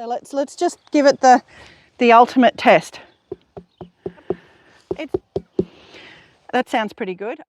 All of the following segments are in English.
So let's just give it the ultimate test. That sounds pretty good.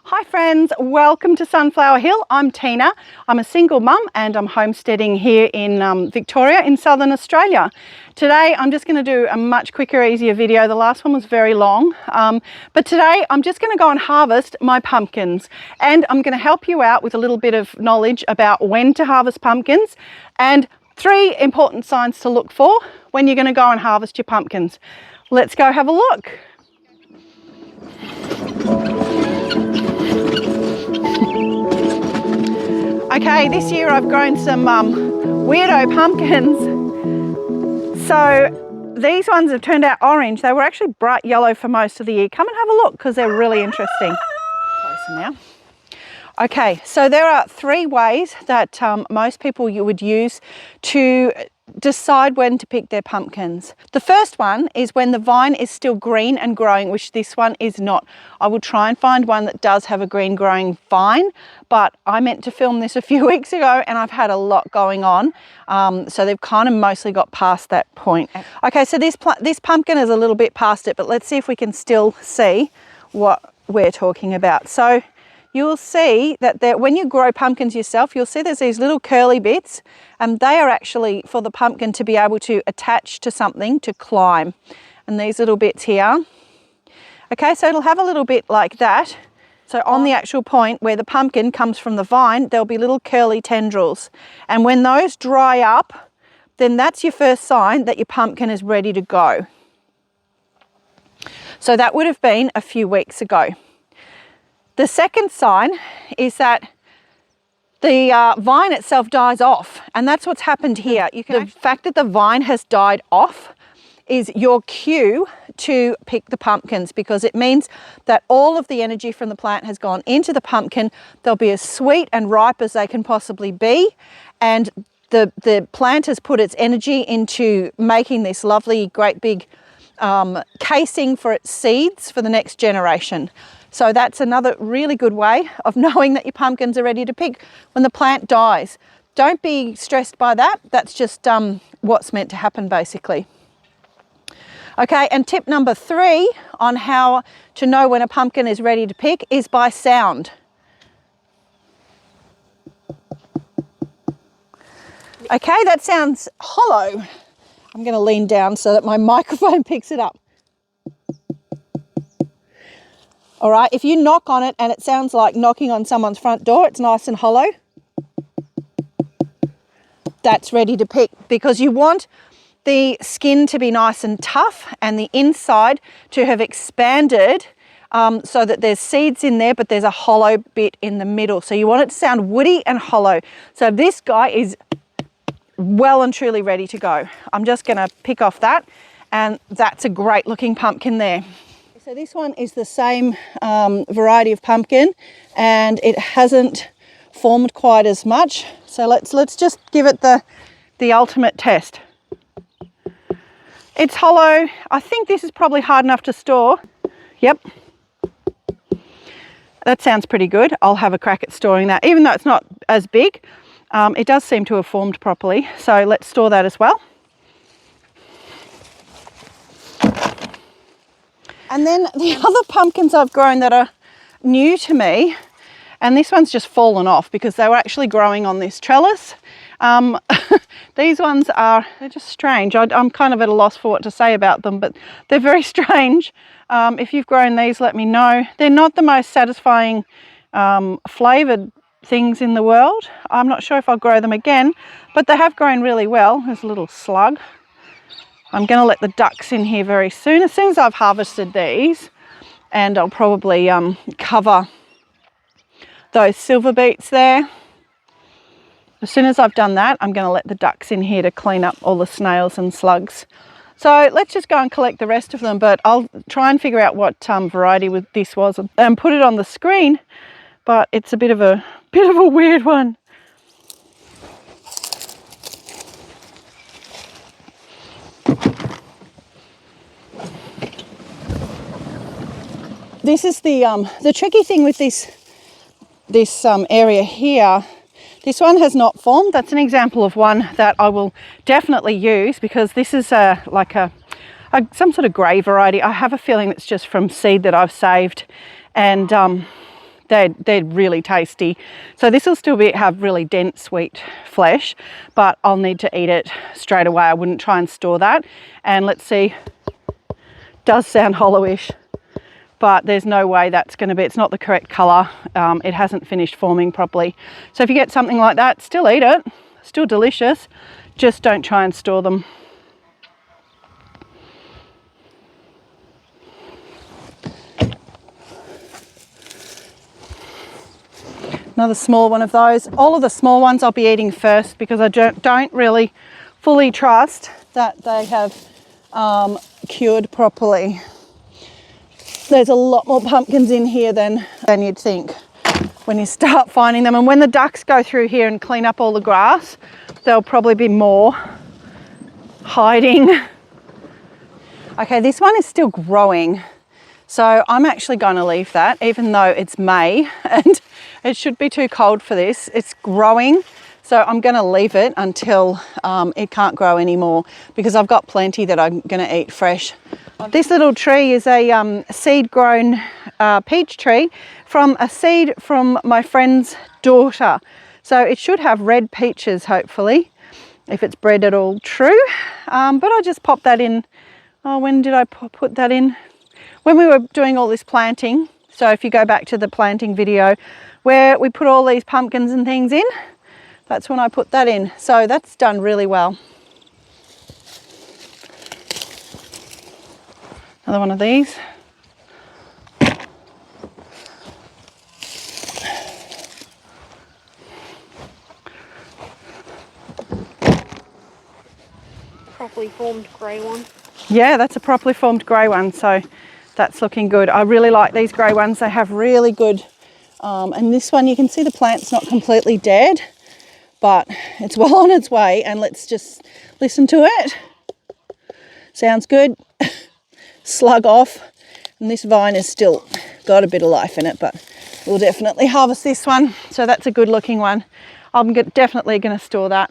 Hi friends, welcome to Sunflower Hill. I'm Tina. I'm a single mum and I'm homesteading here in Victoria in Southern Australia. Today I'm just going to do a much quicker, easier video. The last one was very long, but today I'm just going to go and harvest my pumpkins, and I'm going to help you out with a little bit of knowledge about when to harvest pumpkins and 3 important signs to look for when you're going to go and harvest your pumpkins. Let's go have a look. Okay, this year I've grown some weirdo pumpkins. So these ones have turned out orange. They were actually bright yellow for most of the year. Come and have a look because they're really interesting. Closer now. Okay, so there are 3 ways that most people you would use to decide when to pick their pumpkins. The first one is when the vine is still green and growing, which this one is not. I will try and find one that does have a green growing vine, but I meant to film this a few weeks ago and I've had a lot going on, so they've kind of mostly got past that point. Okay, so this pumpkin is a little bit past it, but let's see if we can still see what we're talking about. So you'll see that when you grow pumpkins yourself, you'll see there's these little curly bits, and they are actually for the pumpkin to be able to attach to something to climb. And these little bits here. Okay, so it'll have a little bit like that. So on the actual point where the pumpkin comes from the vine, there'll be little curly tendrils. And when those dry up, then that's your first sign that your pumpkin is ready to go. So that would have been a few weeks ago. The second sign is that the vine itself dies off, and that's what's happened here. The fact that the vine has died off is your cue to pick the pumpkins, because it means that all of the energy from the plant has gone into the pumpkin. They'll be as sweet and ripe as they can possibly be, and the plant has put its energy into making this lovely, great big casing for its seeds for the next generation. So that's another really good way of knowing that your pumpkins are ready to pick, when the plant dies. Don't be stressed by that. That's just what's meant to happen, basically. Okay, and tip number 3 on how to know when a pumpkin is ready to pick is by sound. Okay, that sounds hollow. I'm going to lean down so that my microphone picks it up. All right, if you knock on it and it sounds like knocking on someone's front door, it's nice and hollow. That's ready to pick, because you want the skin to be nice and tough and the inside to have expanded so that there's seeds in there, but there's a hollow bit in the middle. So you want it to sound woody and hollow. So this guy is well and truly ready to go. I'm just going to pick off that, and that's a great looking pumpkin there. So this one is the same variety of pumpkin, and it hasn't formed quite as much. So let's just give it the ultimate test. It's hollow. I think this is probably hard enough to store. Yep. That sounds pretty good. I'll have a crack at storing that. Even though it's not as big, it does seem to have formed properly. So let's store that as well. And then the other pumpkins I've grown that are new to me, and this one's just fallen off because they were actually growing on this trellis. These ones they're just strange. I'm kind of at a loss for what to say about them, but they're very strange. If you've grown these, let me know. They're not the most satisfying flavoured things in the world. I'm not sure if I'll grow them again, but they have grown really well. There's a little slug. I'm going to let the ducks in here very soon. As soon as I've harvested these, and I'll probably cover those silverbeets there. As soon as I've done that, I'm going to let the ducks in here to clean up all the snails and slugs. So let's just go and collect the rest of them, but I'll try and figure out what variety this was and put it on the screen, but it's a bit of a weird one. this is the tricky thing with this area here. This one has not formed. That's an example of one that I will definitely use, because this is like some sort of grey variety. I have a feeling it's just from seed that I've saved, and they're really tasty. So this will still have really dense sweet flesh, but I'll need to eat it straight away. I wouldn't try and store that. And let's see, does sound hollowish, but there's no way that's going to be, it's not the correct colour. It hasn't finished forming properly. So if you get something like that, still eat it, still delicious, just don't try and store them. Another small one of those. All of the small ones I'll be eating first, because I don't really fully trust that they have cured properly. There's a lot more pumpkins in here than you'd think when you start finding them. And when the ducks go through here and clean up all the grass, there'll probably be more hiding. Okay, this one is still growing, so I'm actually going to leave that, even though it's May and it should be too cold for this. It's growing, so I'm going to leave it until it can't grow anymore, because I've got plenty that I'm going to eat fresh. This little tree is a seed-grown peach tree from a seed from my friend's daughter. So it should have red peaches, hopefully, if it's bred at all true. But I just popped that in. Oh, when did I put that in? When we were doing all this planting. So if you go back to the planting video where we put all these pumpkins and things in, that's when I put that in. So that's done really well. Another one of these. Properly formed grey one. Yeah, that's a properly formed grey one, so that's looking good. I really like these grey ones. They have really good, and this one you can see the plant's not completely dead, but it's well on its way. And let's just listen to it. Sounds good. Slug off, and this vine has still got a bit of life in it, but we'll definitely harvest this one. So that's a good looking one. I'm definitely going to store that.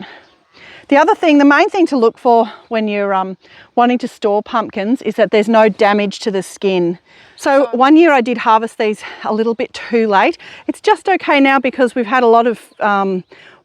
The other thing, the main thing to look for when you're wanting to store pumpkins is that there's no damage to the skin. So one year I did harvest these a little bit too late. It's just okay now, because we've had a lot of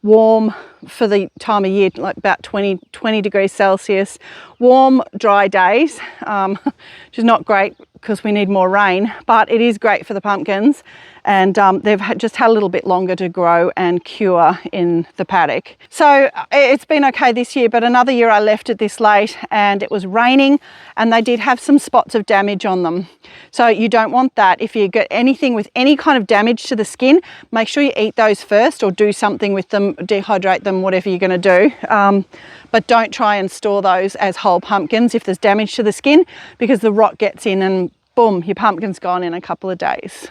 warm for the time of year, like about 20 degrees Celsius, warm, dry days, which is not great because we need more rain, but it is great for the pumpkins. And they've just had a little bit longer to grow and cure in the paddock. So it's been okay this year, but another year I left it this late and it was raining and they did have some spots of damage on them. So you don't want that. If you get anything with any kind of damage to the skin, make sure you eat those first or do something with them, dehydrate them, whatever you're going to do. But don't try and store those as whole pumpkins if there's damage to the skin, because the rot gets in and boom, your pumpkin's gone in a couple of days.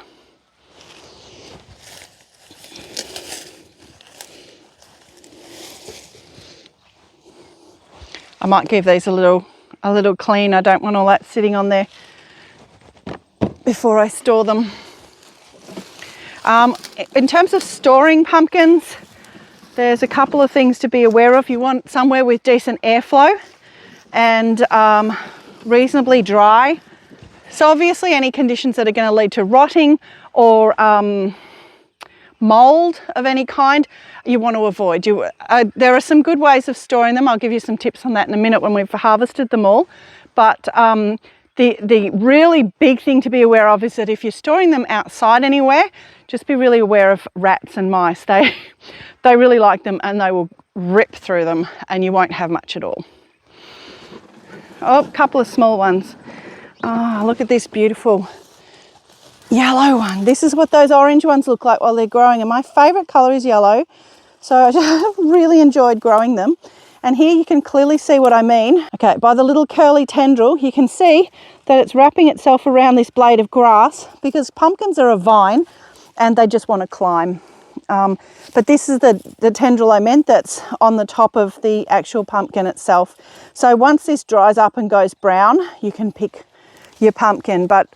I might give these a little clean. I don't want all that sitting on there before I store them. In terms of storing pumpkins, there's a couple of things to be aware of. You want somewhere with decent airflow and reasonably dry. So obviously any conditions that are going to lead to rotting or mold of any kind, you want to avoid. There are some good ways of storing them. I'll give you some tips on that in a minute when we've harvested them all. But the really big thing to be aware of is that if you're storing them outside anywhere, just be really aware of rats and mice. They really like them and they will rip through them and you won't have much at all. Oh, a couple of small ones. Oh, look at this beautiful yellow one. This is what those orange ones look like while they're growing, and my favorite color is yellow, so I just really enjoyed growing them. And here you can clearly see what I mean. Okay, by the little curly tendril you can see that it's wrapping itself around this blade of grass, because pumpkins are a vine and they just want to climb. But this is the tendril I meant, that's on the top of the actual pumpkin itself. So once this dries up and goes brown, you can pick your pumpkin, but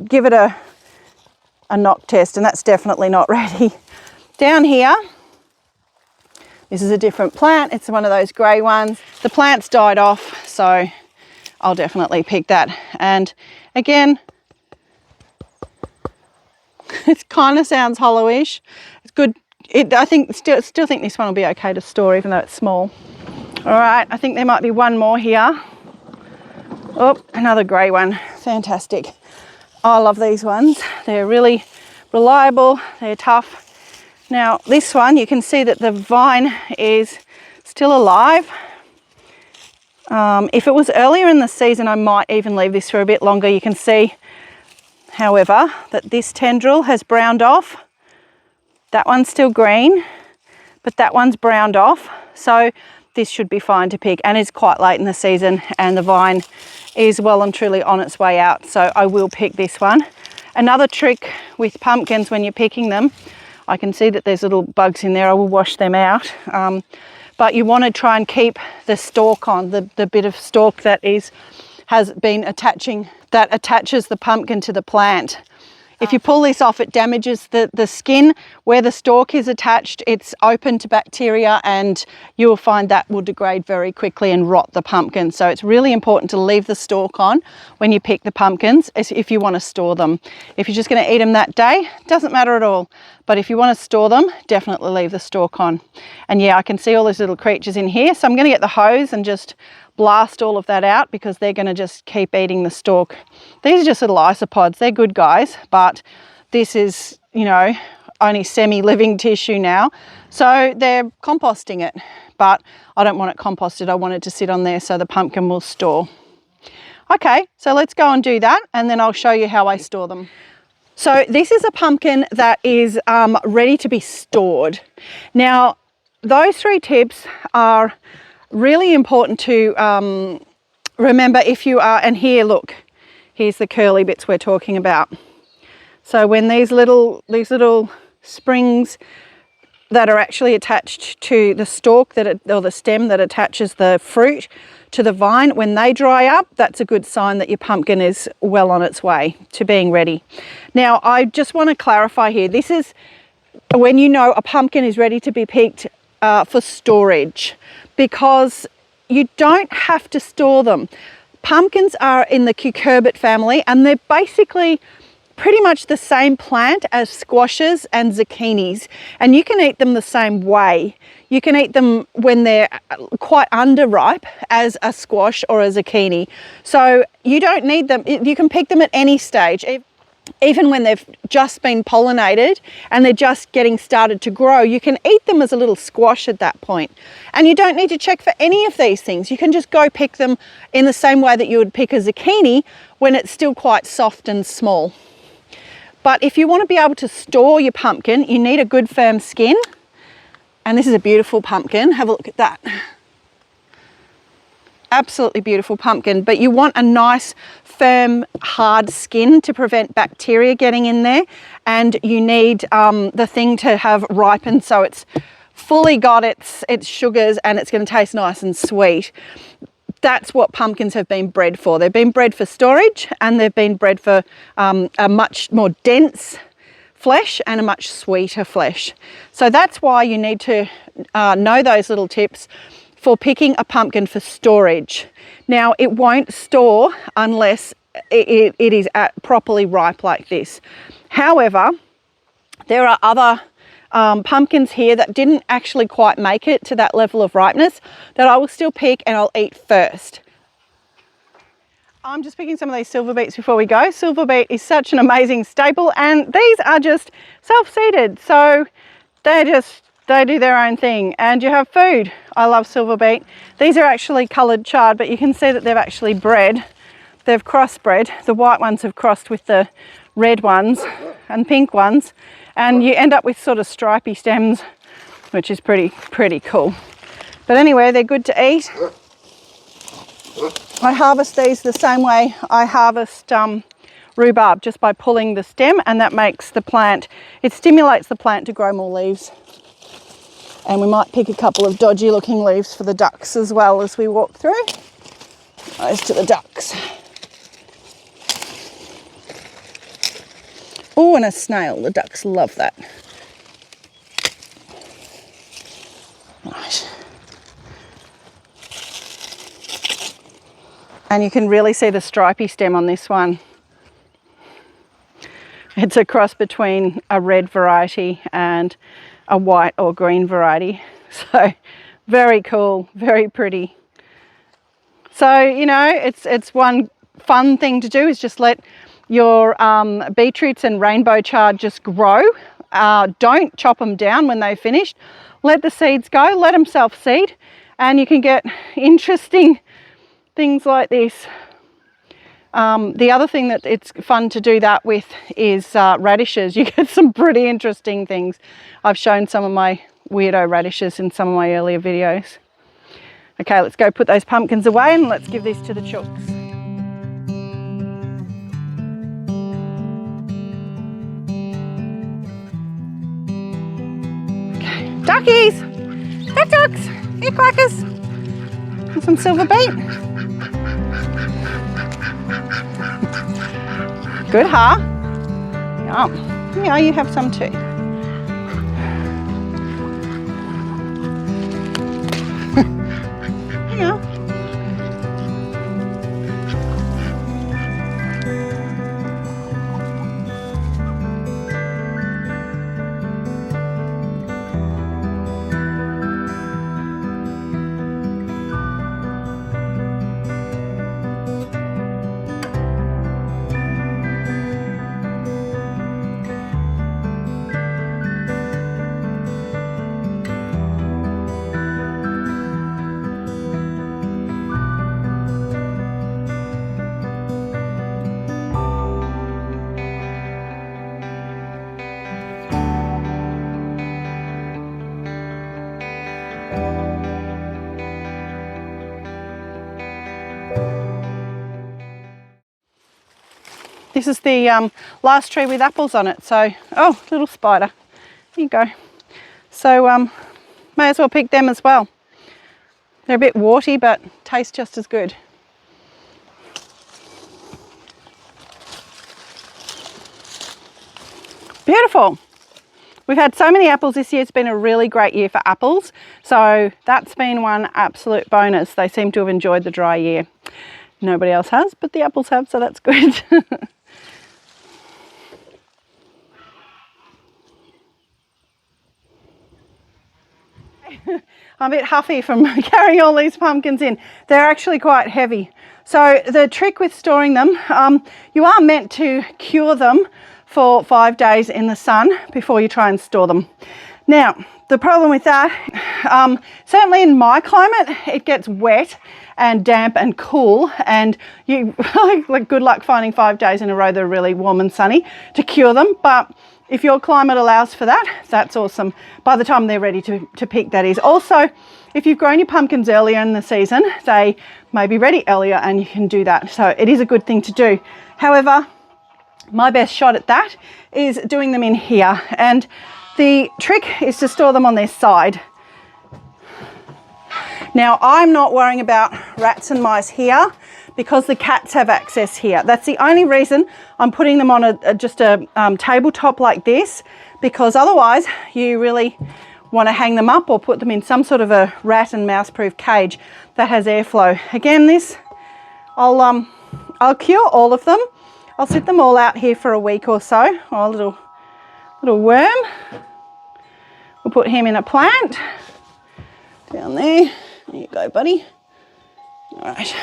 give it a a knock test, and that's definitely not ready. Down here, this is a different plant. It's one of those grey ones. The plant's died off, so I'll definitely pick that. And again, it kind of sounds hollowish. It's good. I think still think this one will be okay to store, even though it's small. All right, I think there might be one more here. Oh, another grey one. Fantastic. I love these ones. They're really reliable. They're tough. Now this one, you can see that the vine is still alive. If it was earlier in the season, I might even leave this for a bit longer. You can see, however, that this tendril has browned off. That one's still green, but that one's browned off. So this should be fine to pick, and it's quite late in the season and the vine is well and truly on its way out. So I will pick this one. Another trick with pumpkins when you're picking them, I can see that there's little bugs in there. I will wash them out. But you want to try and keep the stalk on, the bit of stalk that has been attaching, that attaches the pumpkin to the plant. If you pull this off, it damages the skin where the stalk is attached. It's open to bacteria, and you will find that will degrade very quickly and rot the pumpkin. So it's really important to leave the stalk on when you pick the pumpkins if you want to store them. If you're just going to eat them that day, doesn't matter at all. But if you want to store them, definitely leave the stalk on. And yeah, I can see all those little creatures in here. So I'm going to get the hose and just blast all of that out, because they're going to just keep eating the stalk. These are just little isopods. They're good guys, but this is, you know, only semi-living tissue now. So they're composting it, but I don't want it composted. I want it to sit on there so the pumpkin will store. Okay, so let's go and do that, and then I'll show you how I store them. So this is a pumpkin that is ready to be stored. Now, those 3 tips are really important to remember if you are, and here, look, here's the curly bits we're talking about. So when these little springs that are actually attached to the stalk or the stem that attaches the fruit to the vine, when they dry up, that's a good sign that your pumpkin is well on its way to being ready. Now, I just want to clarify here, this is when you know a pumpkin is ready to be picked for storage, because you don't have to store them. Pumpkins are in the cucurbit family, and they're basically pretty much the same plant as squashes and zucchinis, and you can eat them the same way. You can eat them when they're quite underripe as a squash or a zucchini. So you don't need them. You can pick them at any stage. Even when they've just been pollinated and they're just getting started to grow, you can eat them as a little squash at that point. And you don't need to check for any of these things. You can just go pick them in the same way that you would pick a zucchini when it's still quite soft and small. But if you want to be able to store your pumpkin, you need a good firm skin. And this is a beautiful pumpkin. Have a look at that. Absolutely beautiful pumpkin, but you want a nice firm hard skin to prevent bacteria getting in there, and you need the thing to have ripened so it's fully got its sugars and it's going to taste nice and sweet. That's what pumpkins have been bred for. They've been bred for storage, and they've been bred for a much more dense flesh and a much sweeter flesh. So that's why you need to know those little tips for picking a pumpkin for storage. Now, it won't store unless it is properly ripe like this. However, there are other pumpkins here that didn't actually quite make it to that level of ripeness that I will still pick and I'll eat first. I'm just picking some of these silverbeets before we go. Silverbeet is such an amazing staple, and these are just self-seeded, so they do their own thing, and you have food. I love silverbeet. These are actually coloured chard, but you can see that they've actually bred. They've crossbred. The white ones have crossed with the red ones and pink ones, and you end up with sort of stripy stems, which is pretty cool. But anyway, they're good to eat. I harvest these the same way I harvest rhubarb, just by pulling the stem, and that makes the plant, it stimulates the plant to grow more leaves. And we might pick a couple of dodgy looking leaves for the ducks as well as we walk through. Those to the ducks. Oh, Oh, and a snail. The ducks love that. Right. And you can really see the stripy stem on this one. It's a cross between a red variety and a white or green variety. So very cool, very pretty. So, you know, it's one fun thing to do is just let your beetroots and rainbow chard just grow. Don't chop them down when they've finished. Let the seeds go, let them self-seed, and you can get interesting things like this. The other thing that it's fun to do that with is radishes. You get some pretty interesting things. I've shown some of my weirdo radishes in some of my earlier videos. Okay, let's go put those pumpkins away and let's give these to the chooks. Okay, duckies! Here ducks! Here quackers! And some silver beet. Good, huh? Yum. Yeah, you have some too. Yeah. This is the last tree with apples on it. So, oh, little spider. Here you go. So, may as well pick them as well. They're a bit warty, but taste just as good. Beautiful. We've had so many apples this year. It's been a really great year for apples. So that's been one absolute bonus. They seem to have enjoyed the dry year. Nobody else has, but the apples have, so that's good. I'm a bit huffy from carrying all these pumpkins in. They're actually quite heavy. So the trick with storing them, you are meant to cure them for 5 days in the sun before you try and store them. Now, the problem with that, certainly in my climate, it gets wet and damp and cool, and you like good luck finding 5 days in a row that are really warm and sunny to cure them. But if your climate allows for that, that's awesome. By the time they're ready to pick, that is. Also, if you've grown your pumpkins earlier in the season, they may be ready earlier and you can do that. So it is a good thing to do. However, my best shot at that is doing them in here. And the trick is to store them on their side. Now, I'm not worrying about rats and mice here because the cats have access here. That's the only reason I'm putting them on just a tabletop like this, because otherwise you really want to hang them up or put them in some sort of a rat and mouse proof cage that has airflow. Again, this, I'll cure all of them. I'll sit them all out here for a week or so. Oh, little worm. We'll put him in a plant down there. There you go, buddy. All right.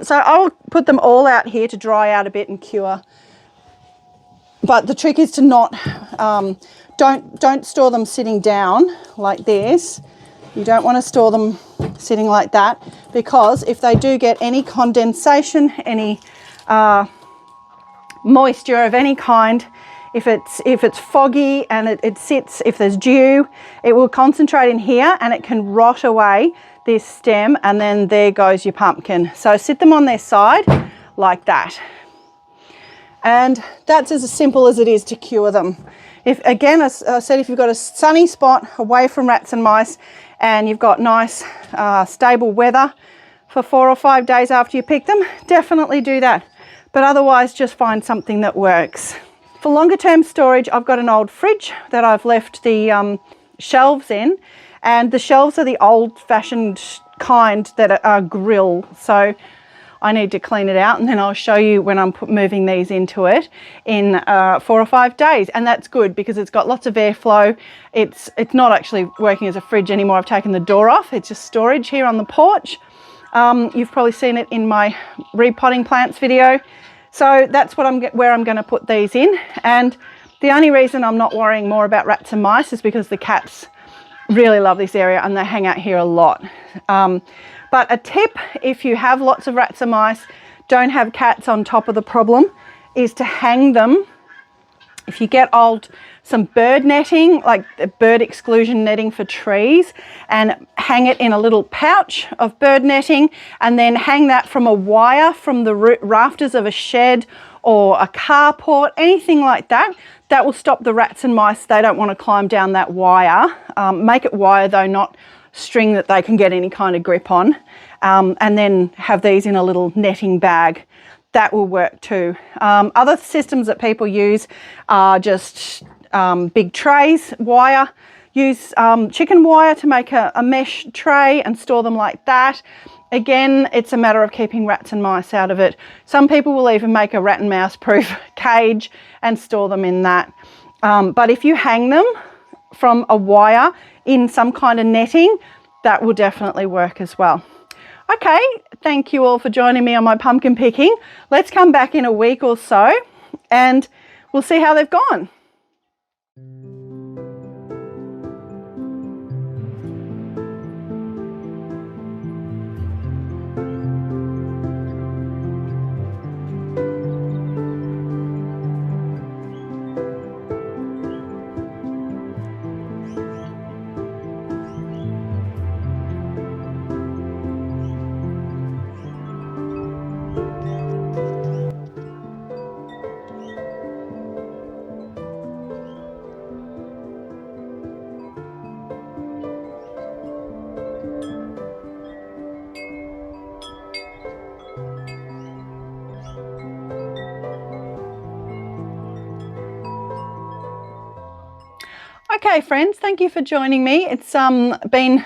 So I'll put them all out here to dry out a bit and cure. But the trick is to not, don't store them sitting down like this. You don't want to store them sitting like that, because if they do get any condensation, any moisture of any kind, if it's foggy and it sits, if there's dew, it will concentrate in here and it can rot away this stem, and then there goes your pumpkin. So sit them on their side like that. And that's as simple as it is to cure them. If, again, as I said, if you've got a sunny spot away from rats and mice and you've got nice stable weather for 4 or 5 days after you pick them, definitely do that. But otherwise, just find something that works. For longer term storage, I've got an old fridge that I've left the shelves in, and the shelves are the old-fashioned kind that are grill, so I need to clean it out, and then I'll show you when I'm moving these into it in 4 or 5 days. And that's good because it's got lots of airflow. It's not actually working as a fridge anymore. I've taken the door off. It's just storage here on the porch. You've probably seen it in my repotting plants video. So that's what where I'm going to put these in. And the only reason I'm not worrying more about rats and mice is because the cats really love this area and they hang out here a lot. But a tip, if you have lots of rats and mice, don't have cats on top of the problem, is to hang them. If you get some bird netting, like the bird exclusion netting for trees, and hang it in a little pouch of bird netting, and then hang that from a wire from the rafters of a shed or a carport, anything like that, that will stop the rats and mice. They don't want to climb down that wire. Make it wire though, not string that they can get any kind of grip on, and then have these in a little netting bag. That will work too. Other systems that people use are just big trays, wire. Use chicken wire to make a mesh tray and store them like that. Again, it's a matter of keeping rats and mice out of it. Some people will even make a rat and mouse proof cage and store them in that. But if you hang them from a wire in some kind of netting, that will definitely work as well. Okay, thank you all for joining me on my pumpkin picking. Let's come back in a week or so and we'll see how they've gone. Okay friends, thank you for joining me. It's been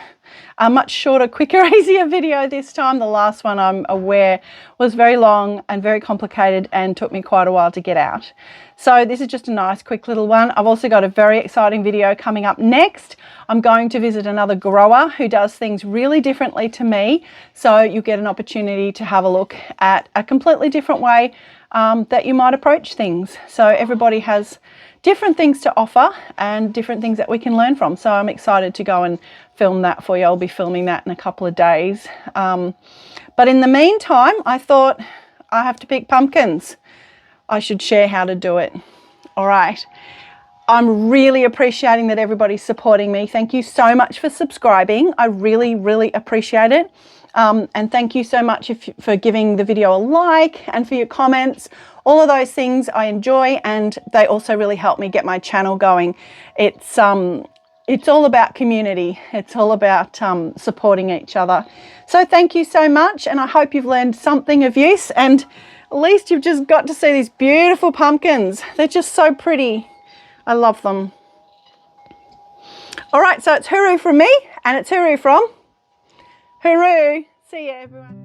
a much shorter, quicker, easier video this time. The last one, I'm aware, was very long and very complicated and took me quite a while to get out. So this is just a nice quick little one. I've also got a very exciting video coming up next. I'm going to visit another grower who does things really differently to me. So you get an opportunity to have a look at a completely different way that you might approach things. So everybody has different things to offer and different things that we can learn from. So I'm excited to go and film that for you. I'll be filming that in a couple of days. But in the meantime, I thought I have to pick pumpkins. I should share how to do it. All right. I'm really appreciating that everybody's supporting me. Thank you so much for subscribing. I really, really appreciate it. And thank you so much for giving the video a like and for your comments. All of those things I enjoy, and they also really help me get my channel going. It's all about community. It's all about supporting each other. So thank you so much, and I hope you've learned something of use, and at least you've just got to see these beautiful pumpkins. They're just so pretty. I love them. All right, so it's hooroo from me, and it's hooroo from Hooroo. See ya, everyone.